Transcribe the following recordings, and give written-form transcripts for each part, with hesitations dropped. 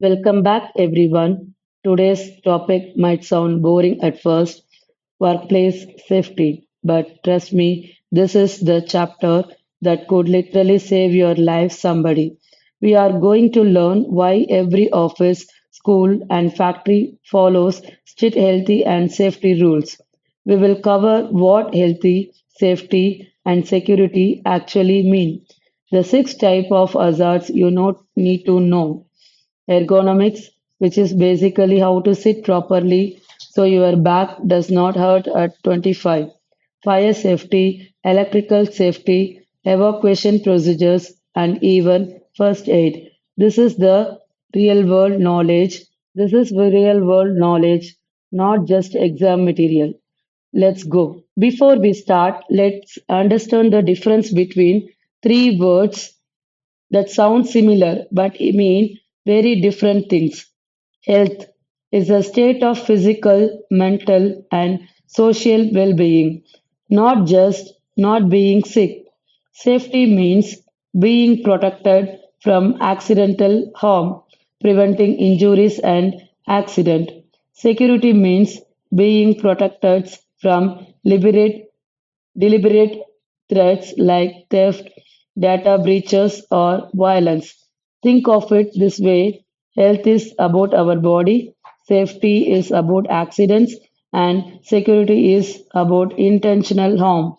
Welcome back, everyone. Today's topic might sound boring at first workplace safety. But trust me, this is the chapter that could literally save your life, somebody. We are going to learn why every office, school, and factory follows strict healthy and safety rules. We will cover what healthy, safety, and security actually mean. The six type of hazards you not need to know. Ergonomics, which is basically how to sit properly so your back does not hurt at 25. Fire safety, electrical safety, evacuation procedures, and even first aid. This is the real world knowledge. This is the real world knowledge, not just exam material. Let's go. Before we start, let's understand the difference between three words that sound similar but mean very different things. Health is a state of physical, mental, and social well being, not just not being sick. Safety means being protected from accidental harm, preventing injuries and accident. Security means being protected from deliberate threats like theft, data breaches, or violence. Think of it this way: health is about our body, safety is about accidents, and security is about intentional harm.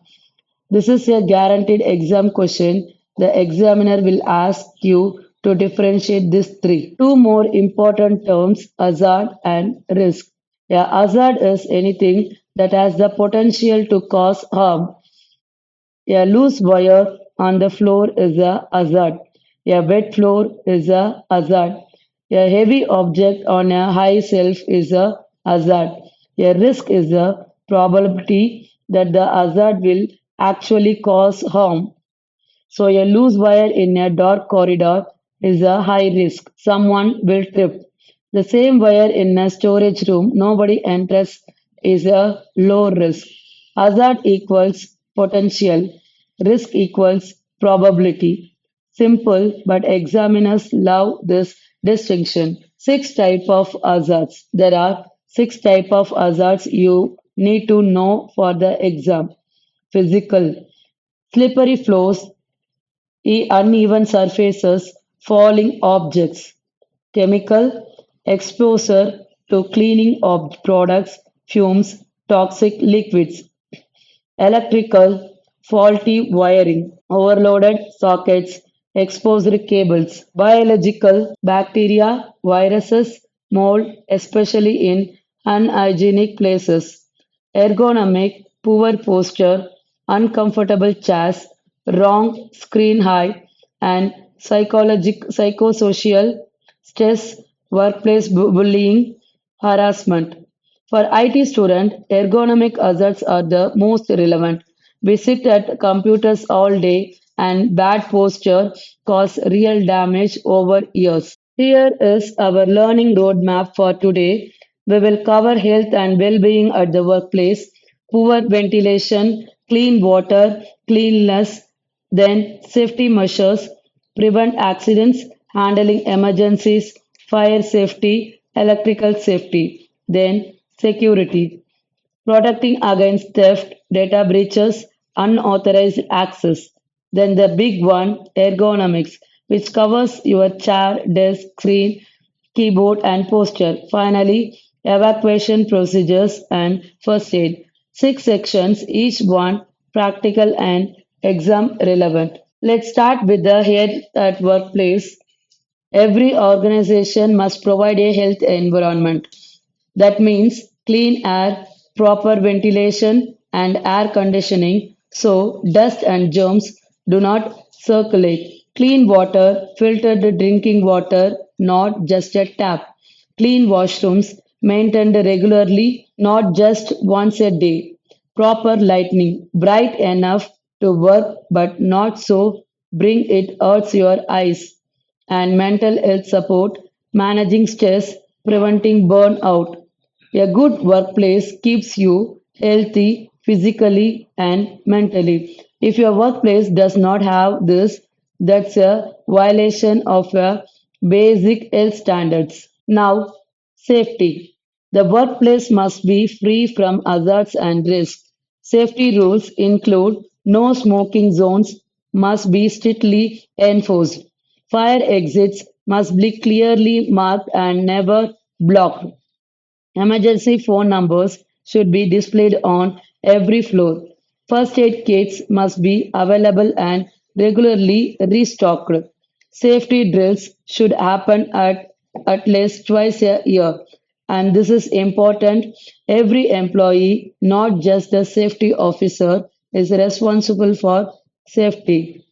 This is a guaranteed exam question. The examiner will ask you to differentiate these three. Two more important terms: hazard and risk. A hazard is anything that has the potential to cause harm. A loose wire on the floor is a hazard. A wet floor is a hazard. A heavy object on a high shelf is a hazard. A risk is the probability that the hazard will actually cause harm. So, a loose wire in a dark corridor is a high risk. Someone will trip. The same wire in a storage room nobody enters is a low risk. Hazard equals potential, risk equals probability. Simple, but examiners love this distinction. Six type of hazards. There are six type of hazards you need to know for the exam. Physical, slippery floors, uneven surfaces, falling objects. Chemical, exposure to cleaning of products, fumes, toxic liquids. Electrical, faulty wiring, overloaded sockets, exposed cables. Biological, bacteria, viruses, mold, especially in unhygienic places. Ergonomic, poor posture, uncomfortable chairs, wrong screen height, and psychosocial stress, workplace bullying, harassment. For IT students, ergonomic hazards are the most relevant. We sit at computers all day and bad posture cause real damage over years. Here is our learning roadmap for today. We will cover health and well-being at the workplace, poor ventilation, clean water, cleanliness, then safety measures, prevent accidents, handling emergencies, fire safety, electrical safety, then security, protecting against theft, data breaches, unauthorized access. Then the big one, ergonomics, which covers your chair, desk, screen, keyboard, and posture. Finally, evacuation procedures and first aid. Six sections, each one practical and exam relevant. Let's start with the health at workplace. Every organization must provide a health environment. That means clean air, proper ventilation, and air conditioning so dust and germs do not circulate. Clean water, filtered drinking water, not just a tap. Clean washrooms, maintained regularly, not just once a day. Proper lighting, bright enough to work but not so bring it hurts your eyes. And mental health support, managing stress, preventing burnout. A good workplace keeps you healthy physically and mentally. If your workplace does not have this, that's a violation of a basic health standards. Now, safety. The workplace must be free from hazards and risks. Safety rules include no smoking zones must be strictly enforced. Fire exits must be clearly marked and never blocked. Emergency phone numbers should be displayed on every floor. First aid kits must be available and regularly restocked. Safety drills should happen at least twice a year. And this is important. Every employee, not just the safety officer, is responsible for safety.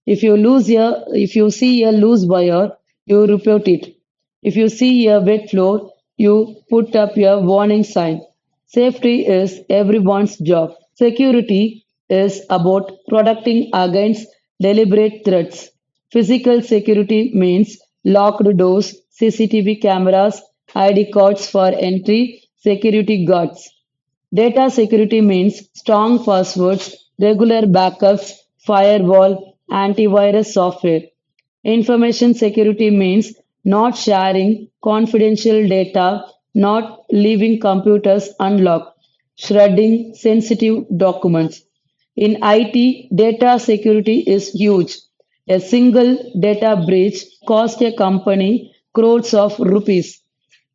If you see a loose wire, you report it. If you see a wet floor, you put up a warning sign. Safety is everyone's job. Security is about protecting against deliberate threats. Physical security means locked doors, CCTV cameras, ID cards for entry, security guards. Data security means strong passwords, regular backups, firewall, antivirus software. Information security means not sharing confidential data, not leaving computers unlocked, shredding sensitive documents. In IT, data security is huge. A single data breach cost a company crores of rupees.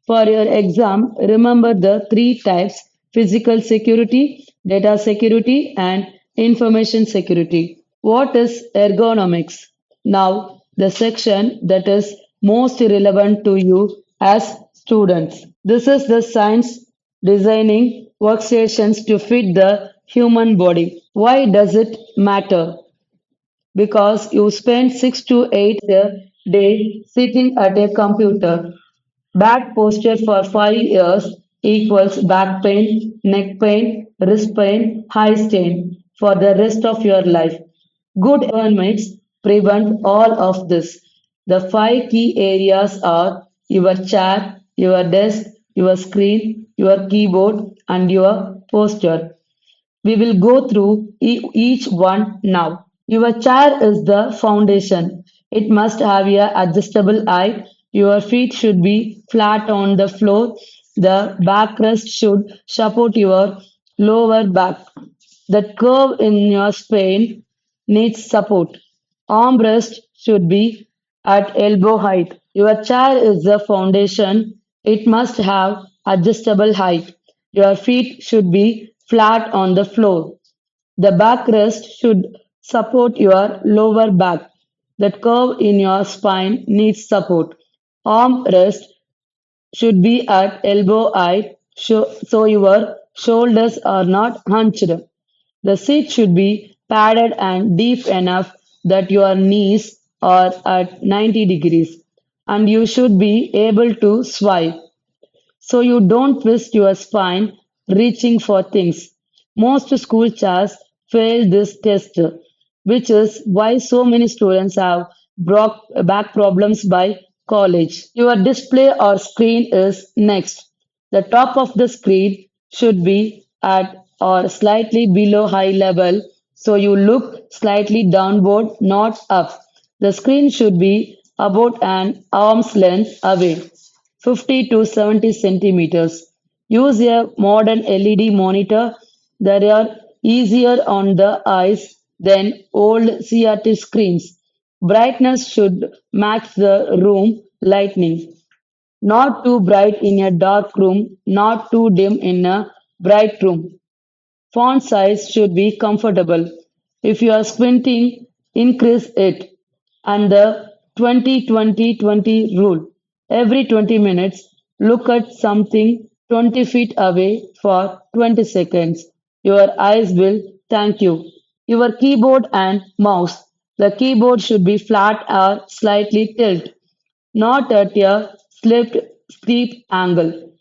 For your exam, remember the three types: physical security, data security, and information security. What is ergonomics? Now, the section that is most relevant to you as students. This is the science designing workstations to fit the human body. Why does it matter? Because you spend 6 to 8 a day sitting at a computer. Bad posture for 5 years equals back pain, neck pain, wrist pain, high strain for the rest of your life. Good ergonomics prevent all of this. The five key areas are your chair, your desk, your screen, your keyboard, and your posture. We will go through each one now. Your chair is the foundation. It must have a adjustable height. Your feet should be flat on the floor. The backrest should support your lower back. The curve in your spine needs support. Armrest should be at elbow height. Your chair is the foundation. It must have adjustable height. Your feet should be flat on the floor. The backrest should support your lower back. That curve in your spine needs support. Armrest should be at elbow height so your shoulders are not hunched. The seat should be padded and deep enough that your knees are at 90 degrees, and you should be able to swipe so you don't twist your spine reaching for things. Most school chairs fail this test, which is why so many students have back problems by college. Your display or screen is next. The top of the screen should be at or slightly below eye level so you look slightly downward, not up. The screen should be about an arm's length away. 50 to 70 centimeters. Use a modern LED monitor. They are easier on the eyes than old CRT screens. Brightness should match the room lighting. Not too bright in a dark room, not too dim in a bright room. Font size should be comfortable. If you are squinting, increase it. And the 20-20-20 rule. Every 20 minutes, look at something 20 feet away for 20 seconds. Your eyes will thank you. Your keyboard and mouse. The keyboard should be flat or slightly tilted, not at a steep angle.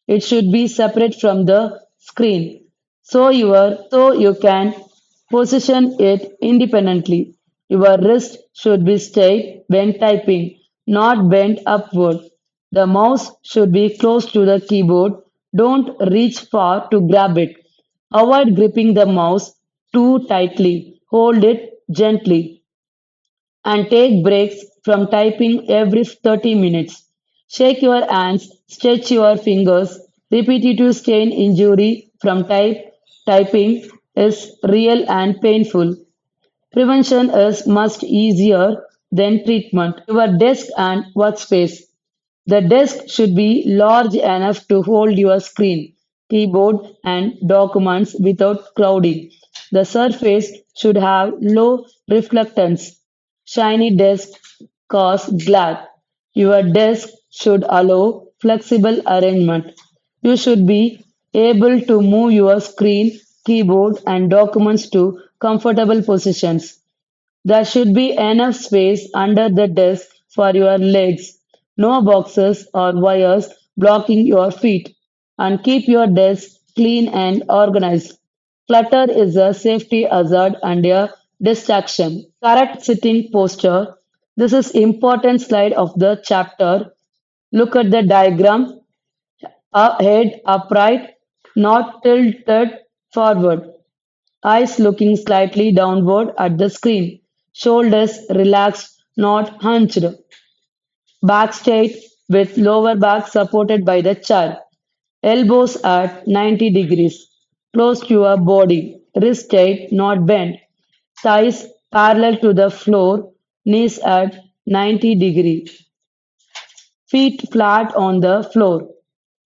It should be separate from the screen so you can position it independently. Your wrist should be straight when typing, not bent upward. The mouse should be close to the keyboard. Don't reach far to grab it. Avoid gripping the mouse too tightly. Hold it gently and take breaks from typing every 30 minutes. Shake your hands, stretch your fingers. Repetitive strain injury from typing is real and painful. Prevention is much easier than treatment. Your desk and workspace. The desk should be large enough to hold your screen, keyboard, and documents without crowding. The surface should have low reflectance. Shiny desks cause glare. Your desk should allow flexible arrangement. You should be able to move your screen, keyboard, and documents to comfortable positions. There should be enough space under the desk for your legs, no boxes or wires blocking your feet, and keep your desk clean and organized. Clutter is a safety hazard and a distraction. Correct sitting posture. This is important slide of the chapter. Look at the diagram. A head upright, not tilted forward. Eyes looking slightly downward at the screen. Shoulders relaxed, not hunched. Back straight with lower back supported by the chair. Elbows at 90 degrees. Close to your body. Wrist straight, not bent. Thighs parallel to the floor. Knees at 90 degrees. Feet flat on the floor.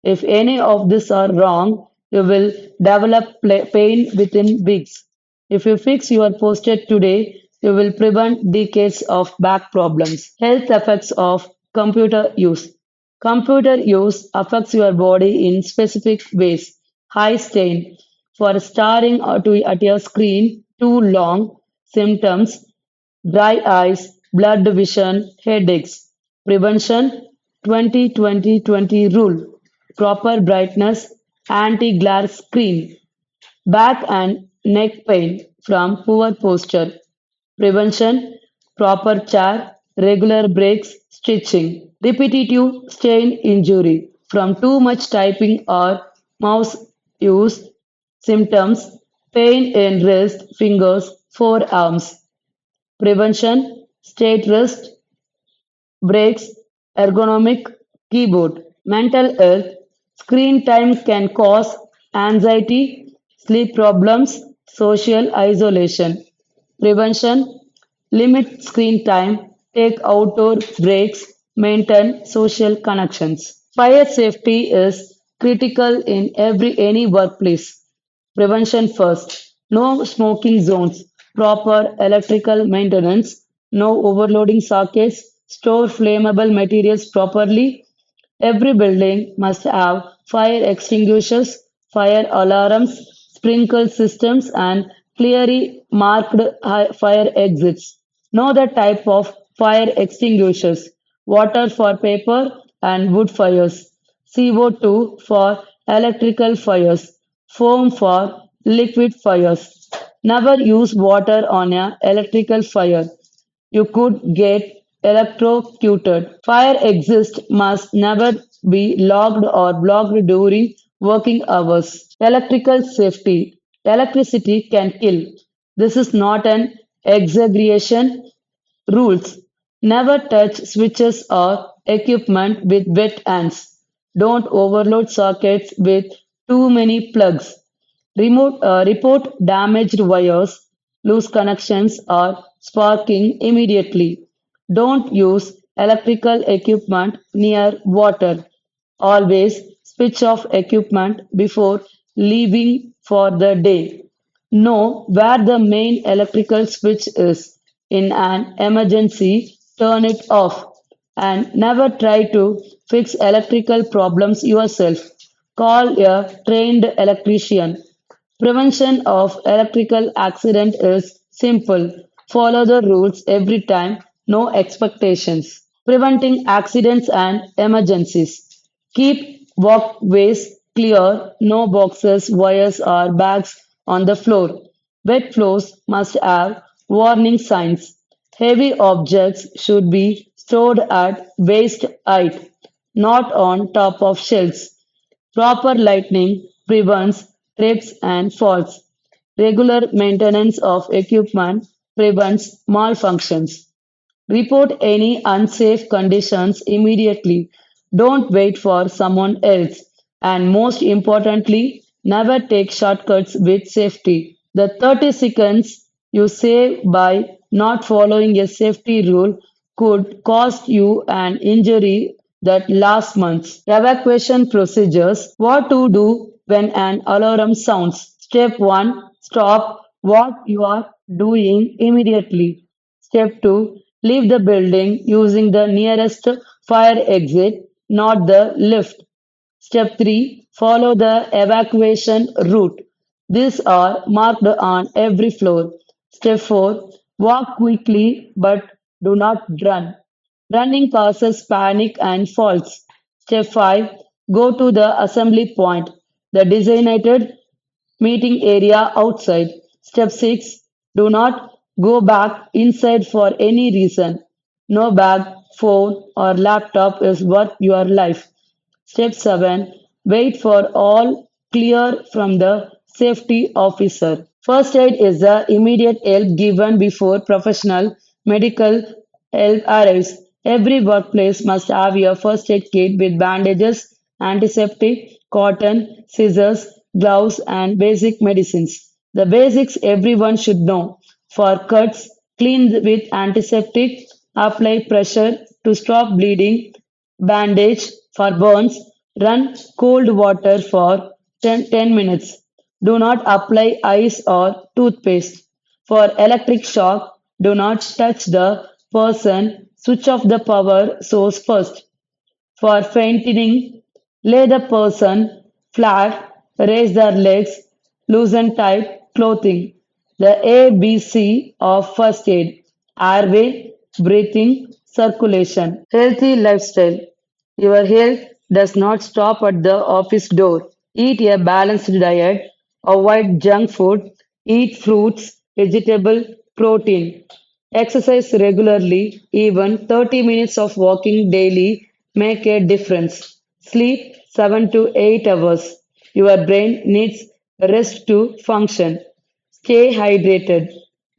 If any of these are wrong, you will develop pain within weeks. If you fix your posture today, you will prevent decades of back problems. Health effects of computer use. Computer use affects your body in specific ways. High strain. For staring at your screen too long, symptoms dry eyes, blurred vision, headaches. Prevention 20-20-20 rule. Proper brightness, anti glare screen. Back and neck pain from poor posture. Prevention proper chair, regular breaks, stretching. Repetitive strain injury from too much typing or mouse use. Symptoms pain in wrist, fingers, forearms. Prevention, straight wrist, breaks, ergonomic keyboard. Mental health, screen time can cause anxiety, sleep problems, social isolation. Prevention, limit screen time, take outdoor breaks, maintain social connections. Fire safety is critical in every any workplace. Prevention first. No smoking zones. Proper electrical maintenance. No overloading sockets. Store flammable materials properly. Every building must have fire extinguishers, fire alarms, sprinkler systems, and clearly marked fire exits. Know the type of fire extinguishers: water for paper and wood fires, CO2 for electrical fires, foam for liquid fires. Never use water on an electrical fire. You could get electrocuted. Fire exits must never be locked or blocked during working hours. Electrical safety. Electricity can kill. This is not an exaggeration. Rules. Never touch switches or equipment with wet hands. Don't overload sockets with too many plugs. Report damaged wires, loose connections, or sparking immediately. Don't use electrical equipment near water. Always switch off equipment before leaving for the day. Know where the main electrical switch is. In an emergency, turn it off. And never try to fix electrical problems yourself. Call a trained electrician. Prevention of electrical accident is simple. Follow the rules every time, no expectations. Preventing accidents and emergencies. Keep walkways clear, no boxes, wires, or bags on the floor. Wet floors must have warning signs. Heavy objects should be stored at waist height, not on top of shelves. Proper lighting prevents trips and falls. Regular maintenance of equipment prevents malfunctions. Report any unsafe conditions immediately. Don't wait for someone else. And most importantly, never take shortcuts with safety. The 30 seconds you save by not following a safety rule could cost you an injury that lasts months. Evacuation procedures. What to do when an alarm sounds. Step 1. Stop what you are doing immediately. Step 2. Leave the building using the nearest fire exit, not the lift. Step 3. Follow the evacuation route. These are marked on every floor. Step 4. Walk quickly but do not run. Running causes panic and falls. Step 5. Go to the assembly point, the designated meeting area outside. Step 6. Do not go back inside for any reason. No bag, phone, or laptop is worth your life. Step 7. Wait for all clear from the safety officer. First aid is the immediate help given before professional medical help arrives. Every workplace must have a first aid kit with bandages, antiseptic, cotton, scissors, gloves, and basic medicines. The basics everyone should know. For cuts, clean with antiseptic, apply pressure to stop bleeding, bandage for burns, run cold water for 10 minutes. Do not apply ice or toothpaste. For electric shock, do not touch the person. Switch off the power source first. For fainting, lay the person flat, raise their legs, loosen tight clothing. The ABC of first aid: airway, breathing, circulation. Healthy lifestyle. Your health does not stop at the office door. Eat a balanced diet, avoid junk food, eat fruits, vegetable, protein. Exercise regularly, even 30 minutes of walking daily make a difference. Sleep 7 to 8 hours. Your brain needs rest to function. Stay hydrated.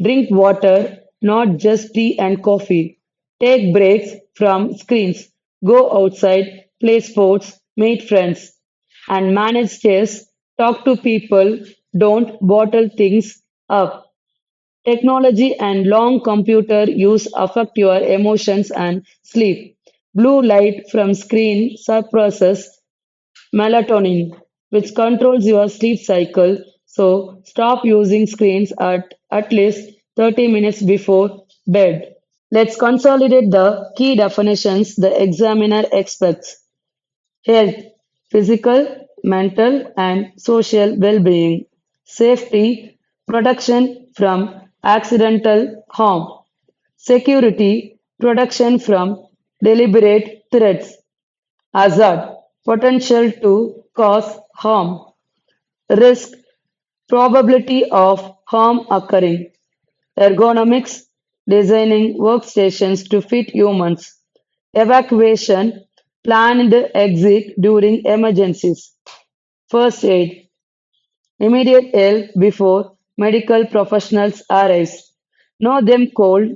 Drink water, not just tea and coffee. Take breaks from screens. Go outside, play sports, meet friends, and manage stress. Talk to people. Don't bottle things up. Technology and long computer use affect your emotions and sleep. Blue light from screen suppresses melatonin, which controls your sleep cycle. So stop using screens at least 30 minutes before bed. Let's consolidate the key definitions the examiner expects. Health, physical, mental, and social well being. Safety, protection from accidental harm. Security, protection from deliberate threats. Hazard, potential to cause harm. Risk, probability of harm occurring. Ergonomics, designing workstations to fit humans. Evacuation, planned exit during emergencies. First aid, immediate help before medical professionals arrive. Know them cold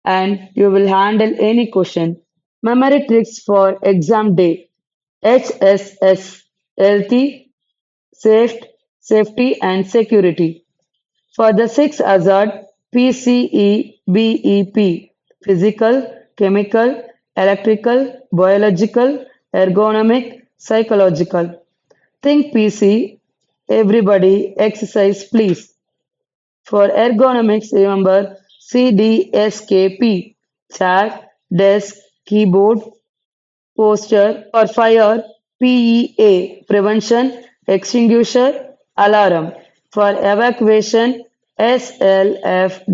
and you will handle any question. Memory tricks for exam day. HSS, healthy, safe, safety and security. For the six hazard, PCEBEP, physical, chemical, electrical, biological, ergonomic, psychological. Think PC, everybody, exercise please. For ergonomics, remember CDSKP, chair, desk, keyboard, posture. For fire, PEA, prevention, extinguisher, alarm. For evacuation, SLFWA,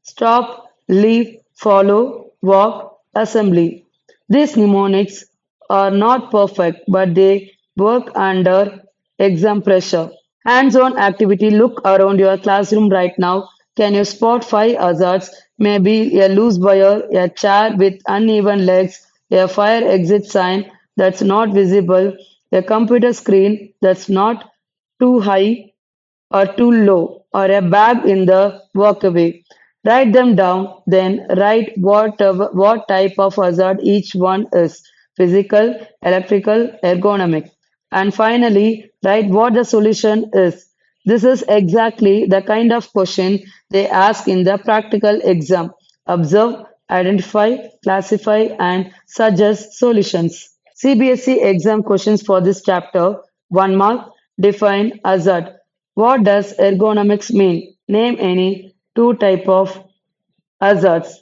stop, leave, follow, walk, assembly. These mnemonics are not perfect, but they work under exam pressure. Hands-on activity. Look around your classroom right now. Can you spot five hazards? Maybe a loose wire, a chair with uneven legs, a fire exit sign that's not visible, a computer screen that's not too high or too low, or a bag in the walkway. Write them down, then write what type of hazard each one is physical, electrical, ergonomic. And finally, write what the solution is. This is exactly the kind of question they ask in the practical exam. Observe, identify, classify, and suggest solutions. CBSE exam questions for this chapter 1 mark. Define hazard. What does ergonomics mean? Name any two type of hazards.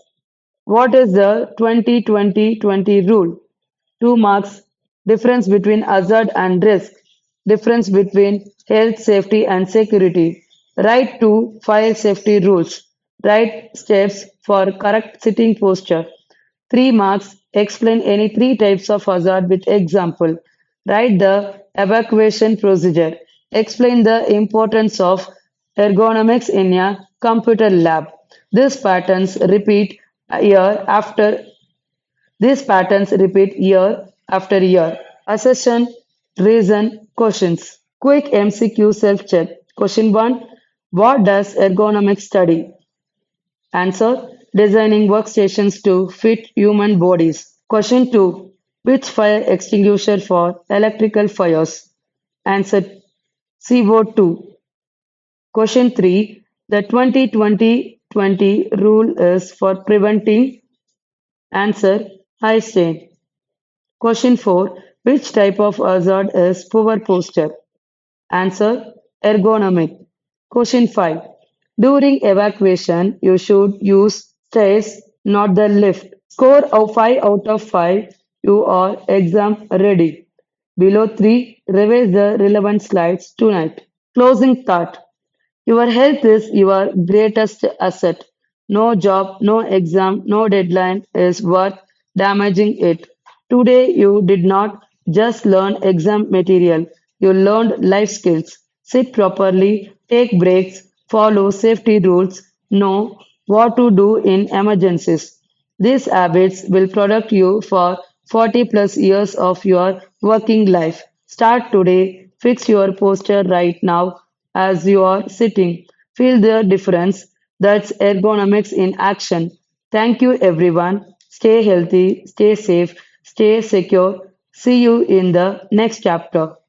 What is the 20-20-20 rule? 2 marks. Difference between hazard and risk. Difference between health, safety, and security. Write two fire safety rules. Write steps for correct sitting posture. 3 marks. Explain any three types of hazard with example. Write the evacuation procedure. Explain the importance of ergonomics in a computer lab. These patterns repeat year after these patterns repeat year after year. Accession, reason, questions. Quick MCQ self-check. Question 1. What does ergonomics study? Answer. Designing workstations to fit human bodies. Question 2. Which fire extinguisher for electrical fires? Answer. CO2. Question 3. The 20-20-20 rule is for preventing. Answer. High stain. Question 4. Which type of hazard is poor posture? Answer. Ergonomic. Question 5. During evacuation, you should use stairs, not the lift. Score of 5 out of 5. You are exam ready. Below 3. Revise the relevant slides tonight. Closing thought. Your health is your greatest asset. No job, no exam, no deadline is worth damaging it. Today, you did not just learn exam material, you learned life skills. Sit properly, take breaks, follow safety rules, know what to do in emergencies. These habits will protect you for 40 plus years of your working life. Start today, fix your posture right now as you are sitting. Feel the difference. That's ergonomics in action. Thank you, everyone. Stay healthy, stay safe, stay secure. See you in the next chapter.